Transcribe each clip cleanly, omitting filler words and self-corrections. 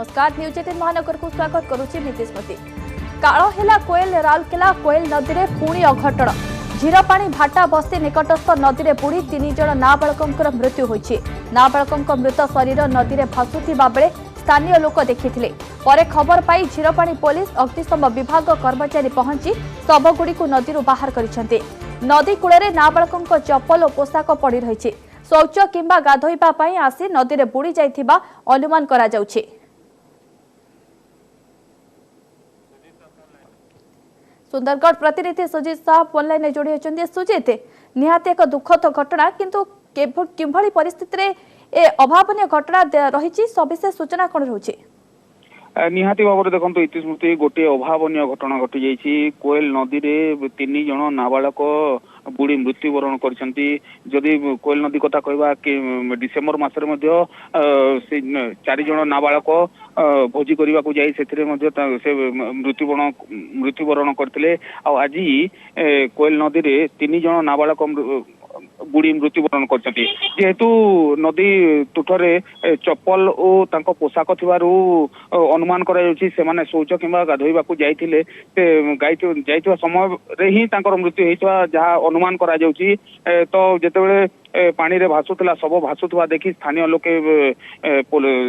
नमस्कार न्यूज 18 महानगर को स्वागत करुछि नीतिस्मृति। कालो हेला कोयल राउरकेला कोयल नदी में पुणी अघटन झीरपाणी भाटा बस्ती निकटस्थ नदी में बुड़ी 3 जण नाबालकों मृत्यु होइछि। नाबालकों मृत शरीर नदी में भासुथिबा बेले स्थानीय लोक देखिथिले। परे खबर पाई झीरपाणी पुलिस अग्निशम विभाग कर्मचारी पहुंची शवगुड़ी को नदी बाहर करिसेंते। नदी कूଳରେ नाबालकों चप्पल और पोशाक पड़ी रही शौच किंबा गाधोइबा पई आसी नदी में बुड़ी जाइथिबा अनुमान करा जाउछि। सुंदरगढ़ प्रतिनिधि सुजीत साहब ऑनलाइन जोड़ी होचंदी। सुजीत, निहाते एक दुखद घटना किंतु किभଳି परिस्थिति रे ए अभावनीय घटना रही सविशेष सूचना कौन रही? निहाती भाव में देखो इतिस्मृति गोटे अभावनीय घटना घटी जाइए। कोयल नदी में 3 जण नाबालक बुड़ी मृत्युवरण करछंती। जदि कोयल नदी कथा कहबा कि डिसेम्बर मासरे मध्य 4 जण नाबालक भोजी करने को जाई से मृत्युवरण करथिले। आज कोयल नदी में 3 जण नाबालक बुड़ी मृत्युवरण करछंती। जेहेतु नदी तुठरे चप्पल और तांको पोशाक थिबारु अनुमान करा जाउछि सेमाने शौच किंबा गाधोइबा को जाइथिले। जाइथिबा समय रे ही तांकर मृत्यु हेइतबा जहा अनुमान करा जाउछि। तो जेतेबेले पानी रे भासुतला सब भासुतबा देखि स्थानीय लोके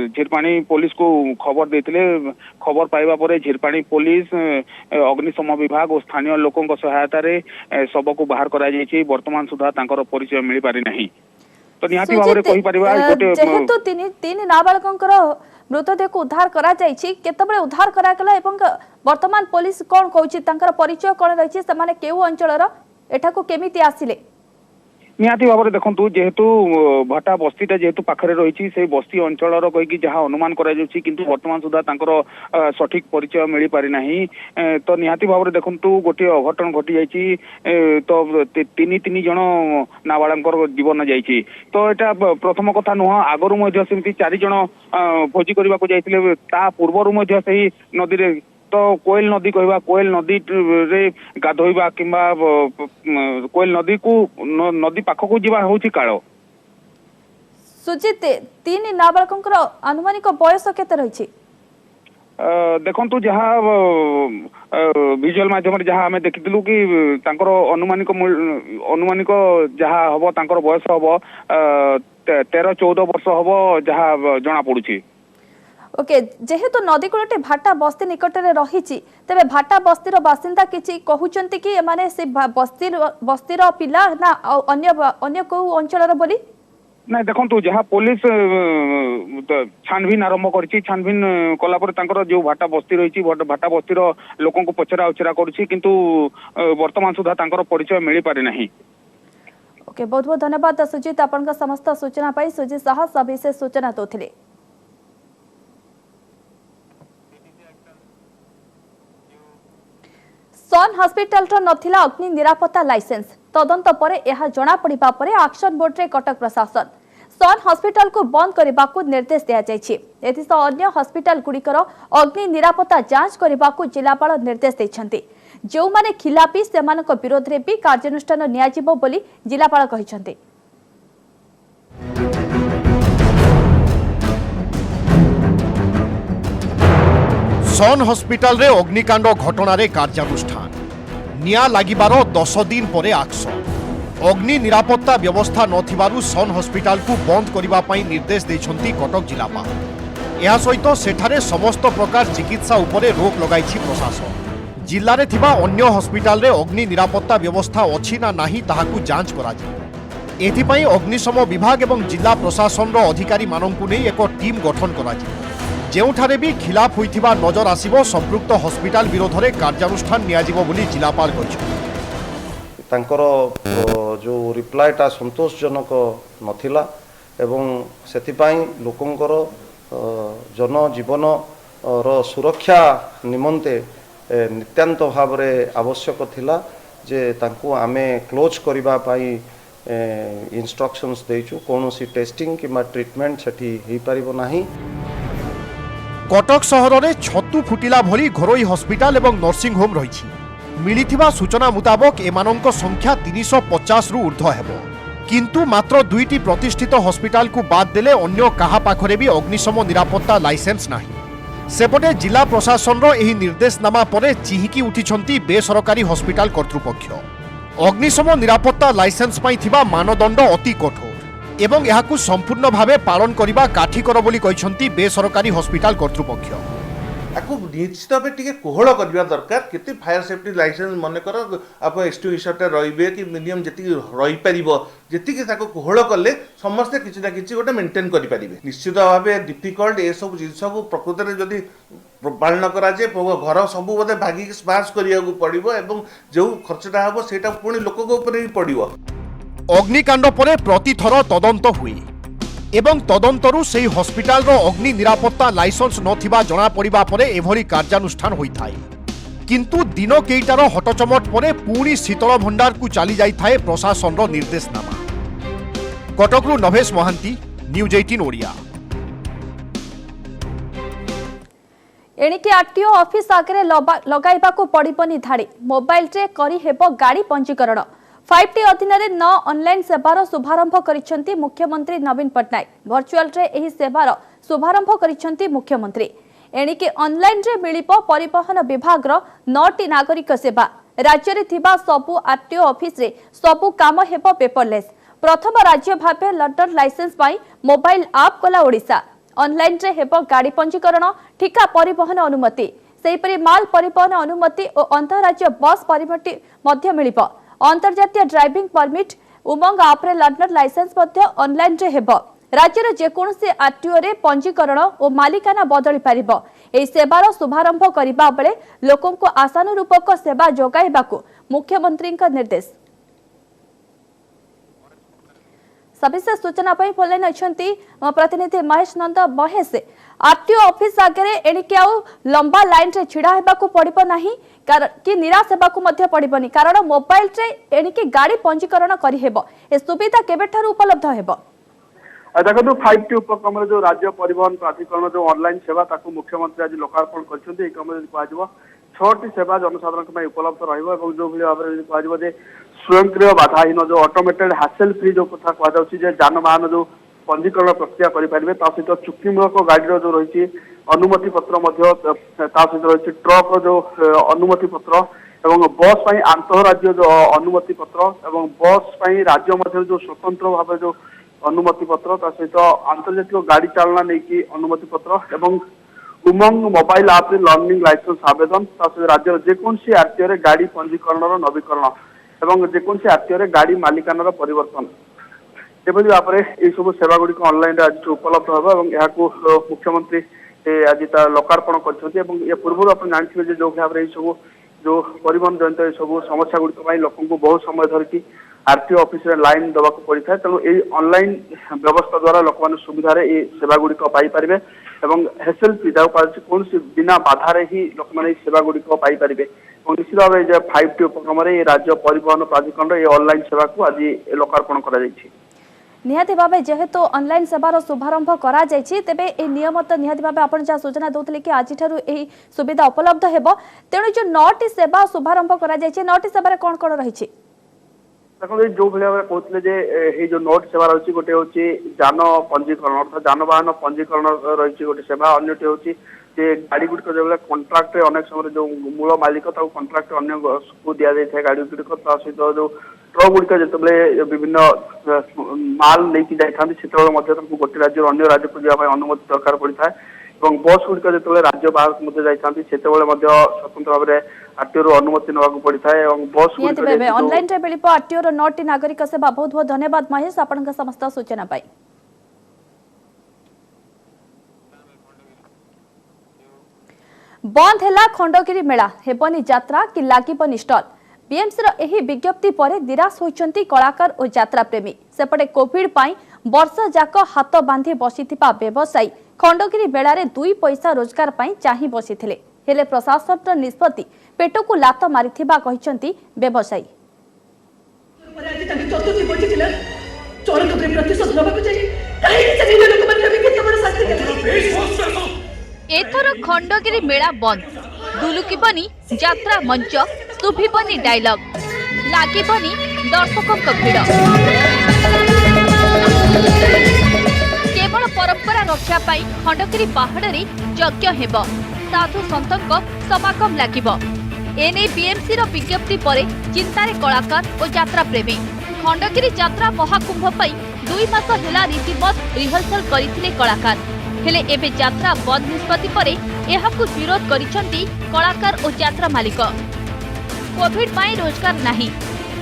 झीरपाणी पुलिस को खबर देथिले। खबर पाइबा परे झीरपाणी पुलिस अग्निशम विभाग और स्थानीय लोकों सहायता रे सब को बाहर करा जाइछि। वर्तमान सुधा तांकर परिचय मिल पारि नाही। तो निहाती भाव रे कहि परिबा गोटे जेहेतु तीन नाबालकों मृतदेह को उद्धार करा जाइछि, केतबेले उद्धार करा गेला एवं वर्तमान पुलिस कोन कहउछि तांकर परिचय कोन रहिछि, सेमाने केउ अंचलर एठाको केमिति आसिले? निहाती भाव में देखु जेहेतु भट्टा बस्तीटा जेहेतु पाखरे रही से बस्ती अंचल कहीकि जहाँ अनुमान करा जाउछि किंतु वर्तमान सुधा तांकर सठिक परिचय मिल पारि नाही। तो निहाती भाव में देखु गोटे अघटन घटी जाइछि। तो 3 जण नाबालकर जीवन जाइछि। तो एटा प्रथम कथा नुह, आगरु मध्य सेमति 4 जण भोजी करबा को जाइथिले। ता पूर्वरु मध्य सही नदी रे तो कोयल नदी कहवा कोयल नदी रे गाधोइबा किंबा कोयल नदी को नदी पाख को जीवा होछि कालो। सुजित, 3 नाबालकों अनुमानिक बयस केते रहिछि? देखंतु जहाँ विजुअल माध्यम जहाँ आम देखिलु कि तांकर अनुमानिक जहाँ हम तांकर बयस हम 13-14 वर्ष हम जहाँ जना पड़ुछि। ओके, जेहेतु नदी कूलटे भाटा बस्ती निकट में रही तेरे भाटा बस्तीर बासिंदा किछि कहउचंती कि माने से बस्तीर पिला ना अन्य को अंचलर बोली? ना देखो जहाँ पुलिस छानबीन आरंभ करिछि। छानबीन कला पर तांकर जो भाटा बस्ती रही भाटा बस्तीर लोकों को पचरा उचरा करिछि किंतु वर्तमान सुधा तांकर परिचय मिल पारि नाही। ओके, बहुत बहुत धन्यवाद सुजित आपनका समस्त सूचना पाई। सुजित साहा सविशेष सूचना दोथिले। सन हॉस्पिटल नथिला अग्नि निरापत्ता लाइसेंस तदंत परे यह जना पड़िबा परे एक्शन बोर्ड रे कटक प्रशासन सन हॉस्पिटल को बंद करने को निर्देश दिया जायछि। एथिसह अन्य हॉस्पिटल गुड़िकर अग्नि निरापत्ता जांच करने को जिलापाल निर्देश देछन्ति। जो माने खिलापी सेमानक विरोध रे भी कार्यानुष्ठान नियाजिबो बोली जिलापाल कहिसन्ति। सन हॉस्पिटल रे अग्निकांड घटना रे कार्यानुष्ठान निया लागिबार 10 दिन परे एक्शन। अग्नि निरापत्ता व्यवस्था नथिबारु सन हॉस्पिटल को बंद करिबा पई निर्देश दैछन्ती कटक जिलापाल। एहा सहित सेठारे समस्त प्रकार चिकित्सा उपरे रोक लगाइछि प्रशासन। जिल्ला रे थिबा अन्य हॉस्पिटल रे अग्नि निरापत्ता व्यवस्था अछि ना नाही ताहाकु जांच कराजी। एथिपई अग्निशम विभाग एवं जिला प्रशासन रो अधिकारी माननकु नै एक टीम गठन कराजी। जेउठारे भी खिलाफ होइथिबा नजर आसिबो संपृक्त हॉस्पिटल विरोध रे कार्यानुष्ठान नियाजिबो बोली जिलापाल कहिछि। तांकर जो रिप्लायटा संतोषजनक नथिला एवं सेथिपाई लोकंकर जनजीवन रो सुरक्षा निमंते नित्यांत भाव रे आवश्यक थिला जे तांको आमे क्लोज करिबा पाई इंस्ट्रक्शंस देइछु। कोनोसी टेस्टिंग किमा ट्रीटमेंट सेठी हेइ परिबो नाही। कटक सहर में छतु फुटिला भली घरोई हॉस्पिटल एवं नर्सिंग होम रही। मिलिथिबा सूचना मुताबक एमानंक संख्या 350 रु ऊर्ध्व हेबो। किंतु मात्र 2टी प्रतिष्ठित हॉस्पिटल को बाद देले अन्य काहा पाखरे भी अग्निशम निरापत्ता लाइसेंस नाही। सेपटे जिला प्रशासन एही निर्देशनामा पर चिहिकी उठिछंती बेसरकारी हॉस्पिटल कर्तृपक्ष। अग्निशम निरापत्ता लाइसेंस पाई थिबा मानदंड अति कठोर एवं एहाकु संपूर्ण भावे पालन करिबा काठिकर बोली कहिसंती बेसरकारी हॉस्पिटल कर्तृपक्ष। आपको निश्चित भाव टे कोहल करवा दरकार केते फायर सेफ्टी लाइसेंस मन कर आप एक्सटिंग्विशर रे कि मिनिमम जी रहीपर जी कोहल कले समस्ते किसी ना कि गोटे मेंटेन करेंगे। निश्चित भाव डिफिकल्ट ये सब जिन को प्रकृत में जदि पालन कराए घर सब बोधे भागिक स्माश करने पड़ो और जो खर्चटा हम से पुणी लोक ही पड़ो। अग्निकांड परे प्रतिथर तदंत हुए एवं तदंतरु सेही हॉस्पिटल रो अग्नि निरापत्ता लाइसेंस नथिबा जणा पड़िबा परे एभरी कार्यानुष्ठान होइथाय। किंतु दिन केइटार हटचमट परे पुणी शीतल भंडार को चली जाइथाय प्रशासन रो निर्देशनामा। कटकरू नभेश महांती, न्यूज 18 ओडिया। एणिके आरटीओ ऑफिस आगे लगाइबाकू पड़िबनी धाड़ी मोबाइल रे करी हेबो गाड़ी पंजीकरण। 5T अधीन 9 ऑनलाइन सेवार शुभारंभ करिसेंती मुख्यमंत्री नवीन पट्टनायक। वर्चुअल रे एही सेवार शुभारंभ करिसेंती मुख्यमंत्री। एणिके ऑनलाइन रे मिलिबो परिवहन विभाग रो 9टी नागरिक सेवा। राज्य रे थिबा सबु आरटीओ ऑफिस रे सबु काम हेबो पेपरलेस। प्रथम राज्य भाबे लर्नर लाइसेंस पाई मोबाइल ऐप कला ओडिशा। ऑनलाइन रे हेबो गाड़ी पंजीकरण, ठिका परिवहन अनुमति, सेहीपरि माल परिवहन अनुमति और अंतरराज्य बस परमिट मध्य मिलिबो। अंतर्जातीय ड्राइविंग परमिट उमंग आप लर्नर लाइसेंस ऑनलाइन रे हेबो। राज्य रे जेकोनसी आरटीओ रे पंजीकरण और मालिकाना बदली पारिबो। एही सेवार शुभारंभ करिबा बेले लोकंको आशानुरूपक सेवा जोगाइबाकू मुख्यमंत्री निर्देश। सविशेष सूचना पाई फोन अच्छी प्रतिनिधि महेश नंद। महेश, आरटीओ ऑफिस आगे एणिके आउ लंबा लाइन रे छिड़ा हेबाकू पड़िबो नाही कि निराश हेबाकू मध्य पड़िबोनी, कारण मोबाइल रे एणिके गाड़ी पंजीकरण करि हेबो। ए सुविधा केबेठारु उपलब्ध हेबो? देखो 5T उपक्रम जो राज्य परिवहन प्राधिकरण जो ऑनलाइन सेवा ताकू मुख्यमंत्री आज लोकार्पण करछन्ते। क्रम कहजिबो 6टी सेवा जनसाधारण उपलब्ध रहिबो जो भाव कहजिबो जे स्वयंक्रिय बाधाहीन जो ऑटोमेटेड हासेल फ्री जो कथा कह जानवाहन जो पंजीकरण प्रक्रिया करेंगे सहित चुक्तिमूलक गाड़ी जो रही अनुमति पत्र सहित रही ट्रक जो अनुमति पत्र एवं बस आंतरराज्य जो अनुमति पत्र एवं बस राज्य मध्य जो स्वतंत्र भाव जो अनुमति पत्र सहित अंतर्जातीय गाड़ी चालना नहीं अनुमति पत्र एवं उमंग मोबाइल ऐप लर्निंग लाइसेंस आवेदन सहित राज्य जेकोसी आरटीओ रे गाड़ी पंजीकरण नवीकरण एवं जेकोसी आरटीओ रे गाड़ी मालिकानार परिवर्तन एभली भाव में यह सब सेवा गुड़िक ऑनलाइन आज उपलब्ध होगा। मुख्यमंत्री आज लोकार्पण कर पूर्व आप जानते जो भाव में सब जो परिवहन जनित सब समस्या गुड़िक लोक बहुत समय धरिकी आरटीओ ऑफिस रे लाइन देवाक पड़ता है। तेणु ये ऑनलाइन व्यवस्था द्वारा लोक मैंने सुविधा ये सेवा गुड़िक पाइपर एवं हेसेल फ्री कौन बिना बाधार ही लोक मैंने सेवा गुड़िक पाइपर। निश्चित भाव 5T उपक्रम राज्य परिवहन प्राधिकरण ये ऑनलाइन सेवा को आज लोकार्पण कर निहाती भाव जेहेतु ऑनलाइन सेवार शुभारंभ करा जायछि तेबे ए नियम तो निहाती भाव आपण जा सूचना दोतले कि आज ठारू एही सुविधा उपलब्ध हेबो। तेणु जो 9टी सेवा शुभारंभ करा जायछि 9टी सेवा कोन कोन रहिछि देखो जो भाव कहते जे जो 9टी सेवा रही गोटे हूँ जान पंजीकरण अर्थात जानवाहन पंजीकरण रही गोटे सेवा अन्यटी हूँ गाड़ी गुड़िक जो कंट्राक्ट अनेक समय जो मूल मालिक कंट्राक्ट अन्य को दि जाए गाड़ी गुड़िक सहित जो ट्रक गुड़िक जो विभिन्न माल लेकिन जाते गोटे राज्य अन्य राज्य को जावाई अनुमति दरकार पड़ता है और बस गुड़िक जो राज्य बाहर जाते स्वतंत्र भाव में आरटीओ अनुमति नाक पड़ता है और बस ऑनलाइन रे मिलिबो आरटीओ 9टी नागरिक सेवा। बहुत बहुत धन्यवाद महेश आपन समस्त सूचना पाई। बंद हैला खंडगिरी मेला हेबनी यात्रा कि लागिबनी स्टॉल। बीएमसी एही विज्ञप्ति पर निराश होइचंती कलाकार और यात्रा प्रेमी। सेपटे कोविड पाई वर्ष जाक हाथ बांधी बसिथिबा व्यवसायी खंडगिरी मेला रे 2 पैसा रोजगार पाई चाही बसिथिले हेले प्रशासन निष्पत्ति पेट को लात मारिथिबा कहिचंती व्यवसायी। एथर खंडगिरी मेला बंद दुलुकिबनी यात्रा मंच सुभिबनी डायलॉग लागिबनी दर्शकों भीड़ केवल परंपरा रक्षा पाई खंडगिरी पहाड़ रे यज्ञ हेब साधु संतक समागम लागिब एने बीएमसी रो विज्ञप्ति परे चिंतारे कलाकार और यात्रा प्रेमी खंडगिरी यात्रा महाकुंभ पाई 2 मास हेला रीतिमत रिहर्सल करिथिले कलाकार हेले एबे यात्रा बंद निष्पत्ति परे एहाकु विरोध करिसंती कलाकार और यात्रा मालिक कोविड पाई रोजगार नाही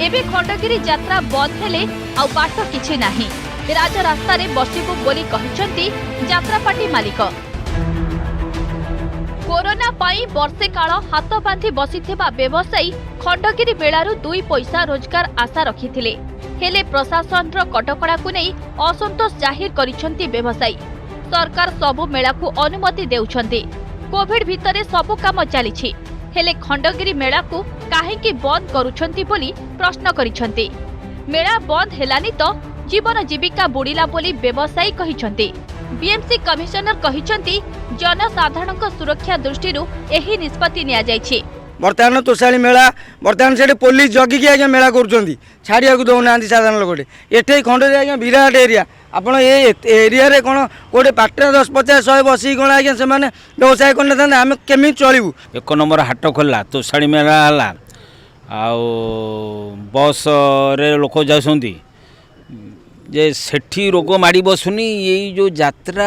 एबे खंडगिरी यात्रा बंद हेले आ बाट किछि नाही राज रास्ता रे बसिबु बोली कहिसंती यात्रा पार्टी मालिक कोरोना पाई वर्षे काल हाथ बांधि बसिथिबा व्यवसायी खंडगिरी मेलारू 2 पैसा रोजगार आशा रखिथिले हेले प्रशासन रो कटकड़ा को नहीं असंतोष जाहिर करिसंती व्यवसायी सरकार सबु मेला को अनुमति देउछंती कोविड भितरे सबु काम चलीछि हेले खंडगिरी मेला को काहेकि बंद करूछंती बोली प्रश्न करिसंती मेला बंद हेलानी तो जीवन जीविका बुड़ीला बोली व्यवसायी कहिसंती बीएमसी कमिशनर कहिसंती जनसाधारण सुरक्षा दृष्टि एही निष्पत्ति निया जायछि बर्तमान तोषाली मेला बर्तमान से पुलिस जगिकी आज्ञा मेला करुँच छाड़िया दौना साधारण लोक एटे खंडगिरी आज्ञा विराट एरिया आपड़ एरिया रे कौन गोटे पाटे 10-50-100 बसिक कौन आज्ञा से व्यवसाय करना आम केमी चलू 1 नंबर हाट खोला तोषाली मेला है बस रे लोक जाऊँगी जे सेठी रोग माड़ी बसुनी यही जो यात्रा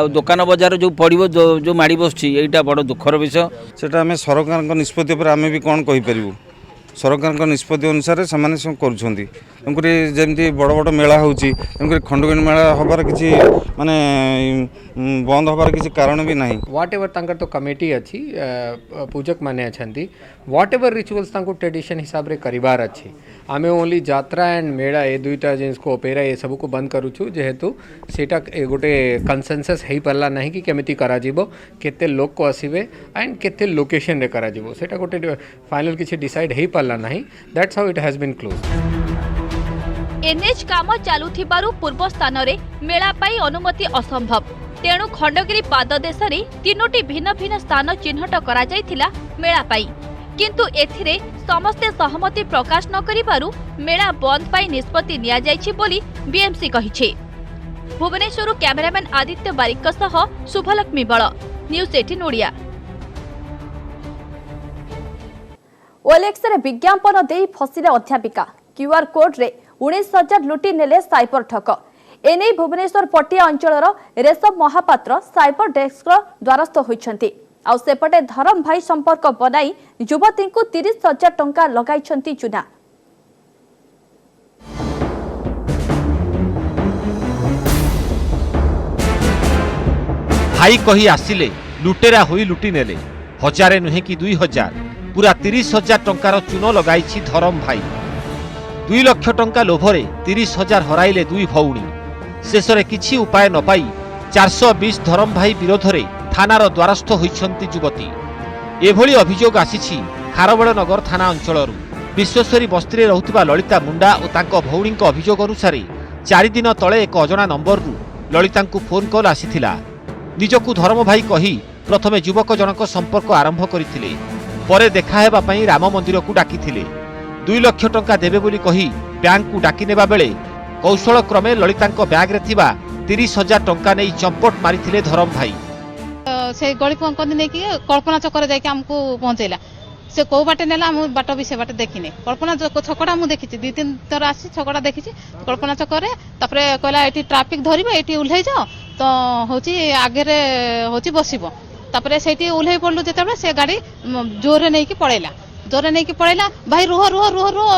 दुकान बजार जो पड़ो जो माड़ी बसुची यहीटा बड़ दुखर विषय सेटा आम सरकार निष्पत्ति आम भी कौन कहीपर सरकार निष्पत्ति अनुसार से करुँच जमी बड़ बड़ मेला होती खंडगिरी मेला हबार किसी माने बंद हबार किसी कारण भी नहीं व्हाट एवर तांकर तो कमिटी अच्छी पूजक माने अच्छी व्हाट एवर रिचुअल्स तांको ट्रेडिशन हिसाब रे करिवार अच्छी आमे ओनली यात्रा एंड मेला ए दुईटा जिनको ओपेरा ये सब को बंद करूछु जेहेतु सेटा गोटे कंसेंसस हेई परला नहीं कि केमिति करा जीवो केते लोक को आसीबे एंड केते लोकेशन रे करा जीवो सेटा गोटे फाइनल किछि डिसाइड हेई परला नहीं that's how it has been close NH काम चालुथिबारु पूर्व स्थान रे मेला पाई अनुमति असंभव तेणु खंडगिरी पाददेश रे 3टी भिन्न भिन्न स्थान चिन्हट करा जायथिला मेला पाई किंतु एथिरे समस्ते सहमति प्रकाश न करिबारु मेला बंद पाई निष्पत्ति निया जायछि बोली बीएमसी कहिछि भुवनेश्वर कैमरामैन आदित्य बारिक सह शुभलक्ष्मी बळ न्यूज 18 ओडिया ओएलएक्स रे विज्ञापन देई फसिले अध्यापिका क्यूआर कोड रे 19,000 लुटी नेले साइबर ठक एने भुवनेश्वर पटिया अंचलर रेशम महापात्र साइबर डेस्क द्वारस्थ होइछंती आउ सेपटे धरम भाई संपर्क बनाई युवती को 30,000 टंका लगाइछंती चुना भाई कही आसिले लुटेरा हुई लुटी नेले हजारे नुहे कि 2,000 पूरा 30,000 टंकार चून लगाई धरम भाई 2 लाख टंका लोभरे 30,000 हराइले दुई भौणी शेषरे किछि उपाय न पाई 420 धरम भाई विरोध रे थानार द्वारस्थ होइछंती युवती एभली अभियोग आसीछि खारबेलनगर थाना अंचलरू विश्वेश्वरी बस्ती रहुथिबा ललिता मुंडा और तांको भौणीक अभियोग अनुसार 4 दिन तले एक अजना नंबररू ललितांकु फोन कॉल आसीथिला निजकु धर्म भाई कही प्रथमे युवक जनक संपर्क आरंभ करथिले परे देखा हेबा पई राम मंदिर को डाकिथिले 2 लाख टंका देबे बोली कही बैंक को डाकी नेबा बेले कौशल क्रमे ललितांक बैग रे थिबा 30,000 टंका नै चंपट मारिथिले धरम भाई से गली पंकनी नहीं कि कल्पना चक्कर जाके हमको पहुंचेला से कौ बाटे नेला हम बाट भी से बाटे देखिने कल्पना छकड़ा मु देखी 2-3 थर आसी छकड़ा देखी कल्पना चक्कर तापर कहला एटी ट्रैफिक धरिबे एटी उल्है जाओ तो होची आगे रे होची बसिबो तापर सेठी उल्है पड़लु जेतेबे से गाड़ी जोरे नहीं कि पळेला जोरे नहीं कि पळेला भाई रुह रुह रुह रुह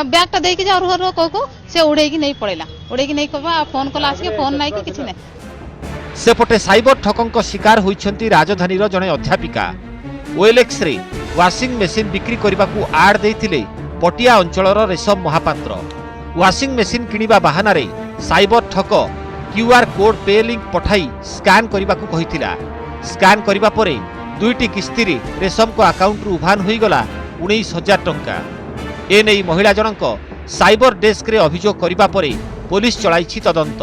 बैग टा देकी जा रुह रुह को से उड़ेकी नहीं पळेला उड़ेकी नहीं कहबा फोन कला आसी फोन नहीं कि किछि नहीं सेपटे साइबर ठकंक शिकार होइछंती राजधानीर जणे अध्यापिका ओएलएक्स रे वाशिंग मेसिन बिक्री करबाकू आड देइथिले पटिया अंचलर रेशम महापात्र वाशिंग मेसिन किनिबा बहाना रे साइबर ठक क्यूआर कोड पे लिंक पठाई स्कैन करबाकू कहिथिला स्कैन करबा परे 2टी किस्ती रे रेशम को अकाउंट रु उभान होई गला 19,000 टंका एनै महिला जनक साइबर डेस्क रे अभियोग करबा परे पुलिस चलाइछि तदंत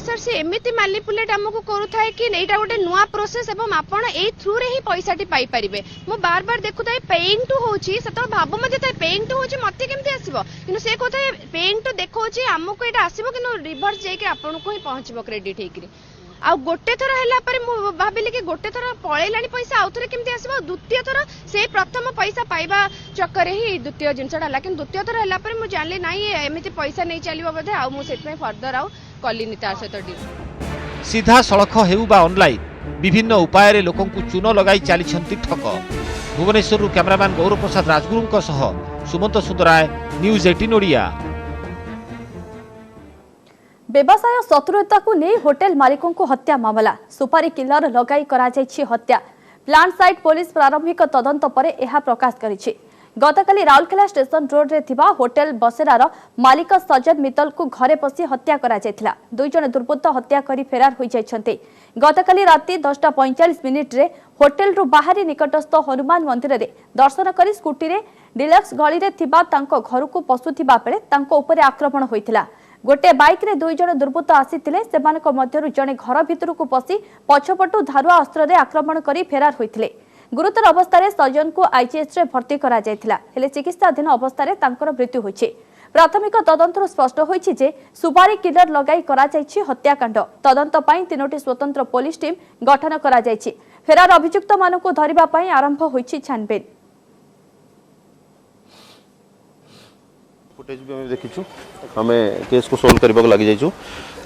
सर से एमती मैनिपुलेट आमको करूए कि एटा गोटे नुआ प्रोसेस एवं आपण ए थ्रू रे ही पैसाटी पाई परिबे। मु बार बार देखुताई पेइंग टू होची सतो भाबो मते ताई पेइंग टू होची मते केमते आसीबो किनु से कोता पेइंग टू देखौची आमको एटा आसीबो किनु रिवर्स जे के आपण को ही पहुंचबो क्रेडिट हेकरी आ गोटे थर हैला पर मु भाबिले कि गोटे थर पळेलानी पैसा आउ थरे केमते आसीबो द्वितीय थर से प्रथम पैसा पाइबा चक्कर ही द्वितीय जिनसडा लेकिन द्वितीय थर हैला पर मु जानले नाही एमिति पैसा नै चलिबो बधे आ मु सेटमे फर्दर आउ कलिनी तार सहित डी सीधा सड़क हेउ बा ऑनलाइन विभिन्न उपाय लोकों को चून लगाई चली ठक। Bhubaneswar cameraman Gaurav Prasad Rajguru Sumant सुंदराय news 18 Odia. व्यवसाय शत्रुता को नहीं होटेल मालिकों को हत्या मामला सुपारी किलर लगाई करा जायछि हत्या। प्लांट साइट पुलिस प्रारंभिक तदंत पर यह प्रकाश करिछि। गतकाली राउरकेला स्टेशन रोड रे थिबा होटेल बसेरार मालिक सज्जन मित्तल को घरे पसी हत्या करा जायथिला। दुई जन दुर्बृत्त हत्या करी फेरार होई जायछन्ते। गतकाली राति 10:45 रे होटेल रु बाहरी निकटस्थ हनुमान मंदिर रे दर्शन करी स्कूटी रे डिलक्स गली रे थिबा तांको घर को पसुथिबा बेले तांको ऊपर आक्रमण होइथिला। गोटे बाइक रे दुई जन दुर्बृत्त आसीथिले सेमानक मध्यरु जने घर भितर को पसी पछपटु धारुआ अस्त्र रे आक्रमण करी फेरार होइथिले। गुरुतर अवस्था सज्जन को आईजीएच रे भर्ती करा जायथिला हेले चिकित्साधीन अवस्था रे तांकर मृत्यु होइछि। प्राथमिक तदंतर स्पष्ट होइछि जे सुपारी किलर लगाई करा जायछि हत्याकांड। तदंत पई 3टी स्वतंत्र पुलिस टीम गठन करा जायछि। फेरार अभियुक्त मानकु धरिबा पई आरंभ होइछि छानबीन। फुटेज भी हमें देखिछु हमें केस को सोल्व करबा लागि जाइछु।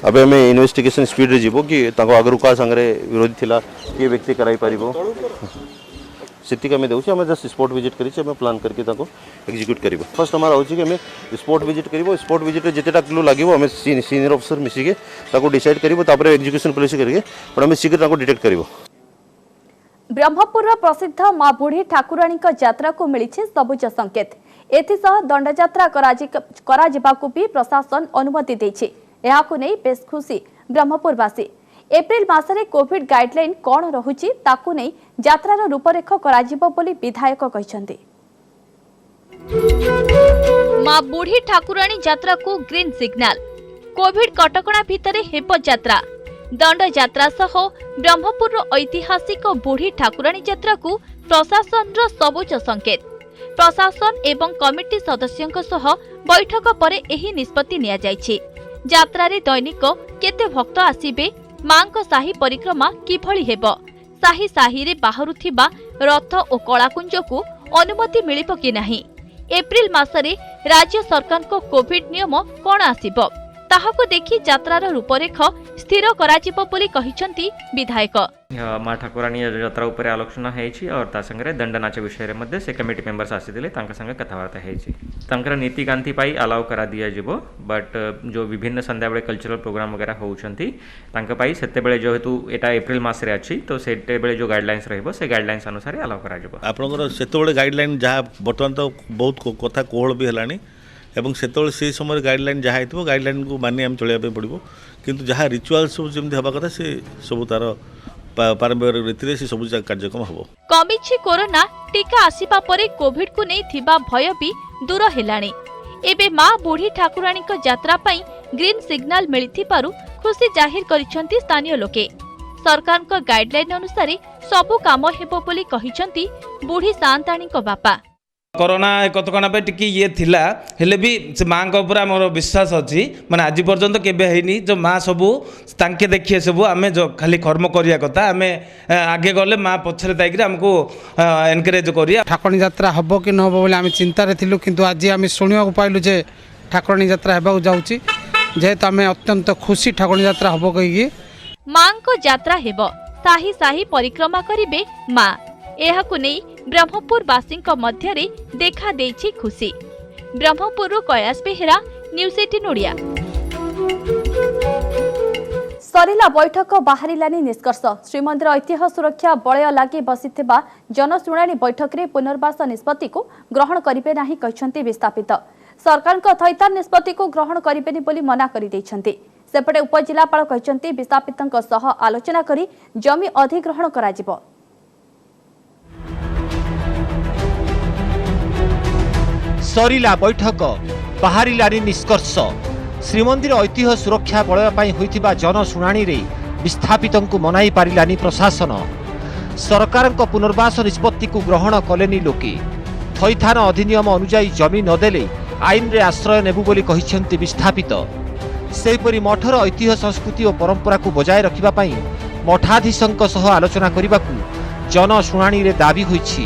अबे हमें इन्वेस्टिगेशन स्पीड रे जीवो कि ताको आगरु का संगरे विरोधी थिला के व्यक्ति कराई परिबो सिटी का में देउछि। हमें जस्ट स्पॉट विजिट करी छी हमें प्लान करके ताको एग्जीक्यूट करिबो। फर्स्ट हमारा होछि कि हमें स्पॉट विजिट करिबो। स्पॉट विजिट रे जेतेटा क्लू लागिबो हमें सीनियर ऑफिसर मिसी के ताको डिसाइड करिबो तापर एग्जीक्यूशन पुलिस करके पर हमें शीघ्र ताको डिटेक्ट करिबो। ब्रह्मपुर प्रसिद्ध मां बुढ़ी ठाकुराणी यात्रा को मिली सबुज संकेत। एथिसह दंडयात्रा करा जिबाकु भी प्रशासन अनुमति देछि। एहाकु नै बेस खुशी ब्रह्मपुरवासी। एप्रिल मासरे कोविड गाइडलाइन कोन रहुछि ताकु नै यात्रार रूपरेख कराजिबो बोली विधायक कहिसंती। मां बुढ़ी ठाकुराणी यात्रा को ग्रीन सिग्नल। कोविड कटकणा भितरे हेब यात्रा। दंड यात्रा सह ब्रह्मपुर ऐतिहासिक बुढ़ी ठाकुराणी यात्रा को प्रशासन सबुज संकेत। प्रशासन एवं कमिटी सदस्यों सह बैठक पर एही निष्पत्ति निया जायछि। यात्रा रे दैनिक केते भक्त आसीबे, मांक साही परिक्रमा किभଳି हेब, साही साही रे बाहरुथिबा रथ और कलाकुंज को अनुमति मिलिबो कि नाही, एप्रिल मासरे राज्य सरकार को कोविड नियम कोन आसीबो ताहाको देखि यात्रार रूपरेख स्थिर कराजिबो बोली कहिसंती विधायक। माँ ठाकुराणी यात्रा उपर आलोचना होइछि और ता संगे दंड नाच विषय मध्ये से कमिटी मेंबर्स आसीथिले तांका संगे कथावार्ता होइछि। तांकर नीति कांति पाई अलाउ करा दिया जिवो बट जो विभिन्न संध्या बेले कल्चरल प्रोग्राम वगैरह होउछंती तांका पाई सेते बेले जेहेतु एटा एप्रिल मास रे अछि तो सेते बेले जो गाइडलाइंस रहबो से गाइडलाइंस अनुसार अलाउ करा जिवो। आपनकर सेते बेले गाइडलाइन जहा बर्तमान तो बहुत कथा कोहल भी हलानी एवं सेते से समय गाइडलाइन जहाँ हो गाइडलाइन को मानि आम चलैया पड़ो किंतु जहाँ रिचुआल सब जमी हवा कथा से सब तार पारंपरिक रीति से सब कार्यक्रम हम। कमिछि कोरोना टीका आसीबा परे कोविड को नै थिबा भय भी दूर हेलाणी। एबे मां बुढ़ी ठाकुराणी को यात्रा पई ग्रीन सिग्नल मिलिथिबारु खुशी जाहिर करिसंती स्थानीय लोके। सरकार को गाइडलाइन अनुसार सबु काम हेबो बोली कहिसंती बुढ़ी सांताणी को बापा। कोरोना कतकणा पे टिकी ये थिला हेले भी से माँ का ऊपर मोर विश्वास अच्छी माने आज पर्यंत केबे हैनी जो माँ सबू तांके देखिए सबू आमे जो खाली कर्म करिया कथा आमे आगे गले माँ पछरे ताइकरे हमको एनकरेज करिया। ठाकुराणी यात्रा हबो कि न हबो बोले आमे चिंता रे थिलु किंतु आज आमे सुनिया को पाइलु जे ठाकुराणी यात्रा हेबाउ जाउची जेहेतु आमे अत्यंत खुशी ठाकुराणी यात्रा हबो कहिए। माँ को यात्रा हेबो साही साही परिक्रमा करिबे माँ। एहाकु नै ब्रह्मपुर वासी मध्य देखा देछि खुशी। ब्रह्मपुर कैलाश बेहेरा न्यूज 18 ओडिया। सरिला बैठक बाहरिलानी निष्कर्ष। श्रीमंदिर ऐतिह्य सुरक्षा बलय लागि बसिथिबा जनशुणाणी बैठक रे पुनर्वास निष्पत्ति को ग्रहण करिबे नाही कहिसंती विस्थापित। सरकार को थैतान निष्पत्ति को ग्रहण करिबेनी बोली मना करि दैछंती। सेपटे उपजिलापाल कहिसंती विस्थापितंक सह आलोचना करी जमी अधिग्रहण कराजिबो। सरिला बैठक बाहरिलानी निष्कर्ष। ଶ୍ରୀମନ୍ଦିର ଐତିହ୍ୟ ସୁରକ୍ଷା ବଳୟ ପାଇଁ ହୋଇଥିବା ଜନଶୁଣାଣିରେ ବିସ୍ଥାପିତଙ୍କୁ ମନାଇ ପାରିଲାନି ପ୍ରଶାସନ। ସରକାରଙ୍କ ପୁନର୍ବାସ ନିଷ୍ପତ୍ତିକୁ ଗ୍ରହଣ କଲେନି ଲୋକେ। ଥଇଥାନ ଅଧିନିୟମ ଅନୁଯାୟୀ ଜମି ନଦେଲେ ଆଇନରେ ଆଶ୍ରୟ ନେବୁ ବୋଲି କହିଛନ୍ତି ବିସ୍ଥାପିତ। ସେହିପରି ମଠର ଐତିହ୍ୟ ସଂସ୍କୃତି ଓ ପରମ୍ପରାକୁ ବଜାୟ ରଖିବା ପାଇଁ ମଠାଧୀଶଙ୍କ ସହ ଆଲୋଚନା କରିବାକୁ ଜନଶୁଣାଣିରେ ଦାବି ହୋଇଛି।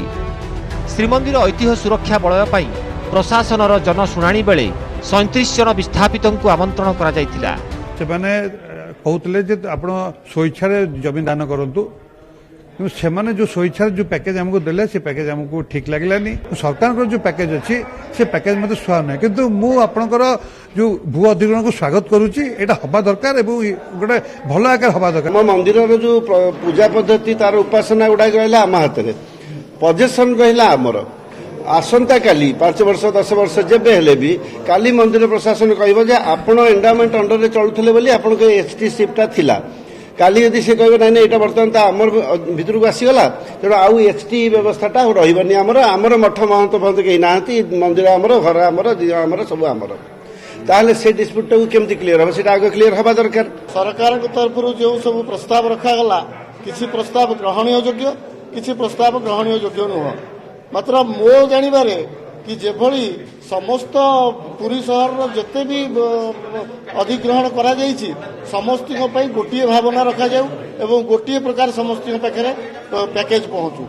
ଶ୍ରୀମନ୍ଦିର ଐତିହ୍ୟ ସୁରକ୍ଷା ବଳୟ ପାଇଁ ପ୍ରଶାସନର ଜନଶୁଣାଣି ବେଳେ 37 ଜଣ ବିସ୍ଥାପିତଙ୍କୁ ଆମନ୍ତ୍ରଣ କରାଯାଇଥିଲା। ସେମାନେ କହୁଥିଲେ ଯେ ଆପଣ ସ୍ୱଇଚ୍ଛାରେ ଜମି ଦାନ କରନ୍ତୁ, କିନ୍ତୁ ସେମାନେ ଯେଉଁ ସ୍ୱଇଚ୍ଛାରେ ଯେଉଁ ପ୍ୟାକେଜ ଆମକୁ ଦେଲେ ସେ ପ୍ୟାକେଜ ଆମକୁ ଠିକ୍ ଲାଗିଲାନି। ସରକାରଙ୍କର ଯେଉଁ ପ୍ୟାକେଜ ଅଛି ସେ ପ୍ୟାକେଜ ମୋତେ ସୁହା ନାହିଁ, କିନ୍ତୁ ମୁଁ ଆପଣଙ୍କର ଯେଉଁ ଭୂ ଅଧିଗ୍ରହଣକୁ ସ୍ୱାଗତ କରୁଛି। ଏଇଟା ହେବା ଦରକାର ଏବଂ ଗୋଟେ ଭଲ ଆକାର ହେବା ଦରକାର। ଆମ ମନ୍ଦିରର ଯେଉଁ ପୂଜା ପଦ୍ଧତି ତାର ଉପାସନା ଗୁଡ଼ାକ ରହିଲା ଆମ ହାତରେ, ପଜେସନ ରହିଲା ଆମର। ଆସନ୍ତା କାଲି 5 ବର୍ଷ 10 ବର୍ଷ ଯେବେ ହେଲେ ବି କାଲି ମନ୍ଦିର ପ୍ରଶାସନ କହିବ ଯେ ଆପଣ ଏଣ୍ଡାମେଣ୍ଟ ଅଣ୍ଡରରେ ଚଳୁଥିଲେ ବୋଲି ଆପଣଙ୍କ ଏସଟି ସିପ୍ଟା ଥିଲା। କାଲି ଯଦି ସେ କହିବ ନାଇଁ ନାଇଁ ଏଇଟା ବର୍ତ୍ତମାନ ତା ଆମର ଭିତରକୁ ଆସିଗଲା, ତେଣୁ ଆଉ ଏସଟି ବ୍ୟବସ୍ଥାଟା ରହିବନି। ଆମର ମଠ ମହନ୍ତ ଫହନ୍ତ କେହି ନାହାନ୍ତି, ମନ୍ଦିର ଆମର, ଘର ଆମର, ଆମର ସବୁ ଆମର। ତାହେଲେ ସେ ଡିସ୍ପ୍ୟୁଟଟାକୁ କେମିତି କ୍ଲିୟର ହେବ ସେଟା ଆଗ କ୍ଲିୟର ହେବା ଦରକାର। ସରକାରଙ୍କ ତରଫରୁ ଯେଉଁ ସବୁ ପ୍ରସ୍ତାବ ରଖାଗଲା, କିଛି ପ୍ରସ୍ତାବ ଗ୍ରହଣୀୟ ଯୋଗ୍ୟ, କିଛି ପ୍ରସ୍ତାବ ଗ୍ରହଣୀୟ ଯୋଗ୍ୟ ନୁହଁ। ମାତ୍ର ମୋ ଜାଣିବାରେ କି ଯେଭଳି ସମସ୍ତ ପୁରୀ ସହରର ଯେତେ ବି ଅଧିଗ୍ରହଣ କରାଯାଇଛି ସମସ୍ତଙ୍କ ପାଇଁ ଗୋଟିଏ ଭାବନା ରଖାଯାଉ ଏବଂ ଗୋଟିଏ ପ୍ରକାର ସମସ୍ତଙ୍କ ପାଖରେ ପ୍ୟାକେଜ ପହଞ୍ଚୁ।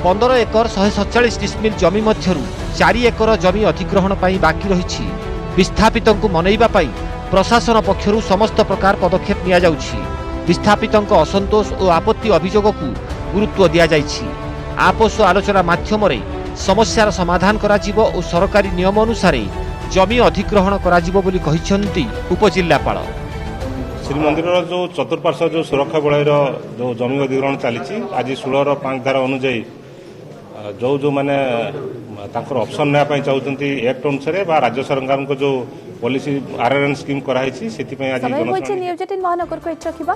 15 ଏକର 147 ଡିସମିଲ୍ ଜମି ମଧ୍ୟରୁ 4 ଏକର ଜମି ଅଧିଗ୍ରହଣ ପାଇଁ ବାକି ରହିଛି। ବିସ୍ଥାପିତଙ୍କୁ ମନେଇବା ପାଇଁ ପ୍ରଶାସନ ପକ୍ଷରୁ ସମସ୍ତ ପ୍ରକାର ପଦକ୍ଷେପ ନିଆଯାଉଛି। ବିସ୍ଥାପିତଙ୍କ ଅସନ୍ତୋଷ ଓ ଆପତ୍ତି ଅଭିଯୋଗକୁ ଗୁରୁତ୍ୱ ଦିଆଯାଇଛି। ଆପୋଷ ଆଲୋଚନା ମାଧ୍ୟମରେ ସମସ୍ୟାର ସମାଧାନ କରାଯିବ ଓ ସରକାରୀ ନିୟମ ଅନୁସାରେ ଜମି ଅଧିଗ୍ରହଣ କରାଯିବ ବୋଲି କହିଛନ୍ତି ଉପଜିଲ୍ଲାପାଳ। ଶ୍ରୀମନ୍ଦିରର ଯେଉଁ ଚତୁଃପାର୍ଶ୍ୱ ଯେଉଁ ସୁରକ୍ଷା ବଳୟର ଯେଉଁ ଜମି ଅଧିଗ୍ରହଣ ଚାଲିଛି, ଆଜି 16ର 5 ଧାରା ଅନୁଯାୟୀ ଯେଉଁମାନେ ତାଙ୍କର ଅପସନ୍ ନେବା ପାଇଁ ଚାହୁଁଛନ୍ତି ଆକ୍ଟ ଅନୁସାରେ ବା ରାଜ୍ୟ ସରକାରଙ୍କ ଯେଉଁ ପଲିସି RRN ସ୍କିମ୍ କରାହେଇଛି, ସେଥିପାଇଁ ଆଜି ନିଉଜ 18 ମହାନଗରକୁ ଏଠି ରଖିବା।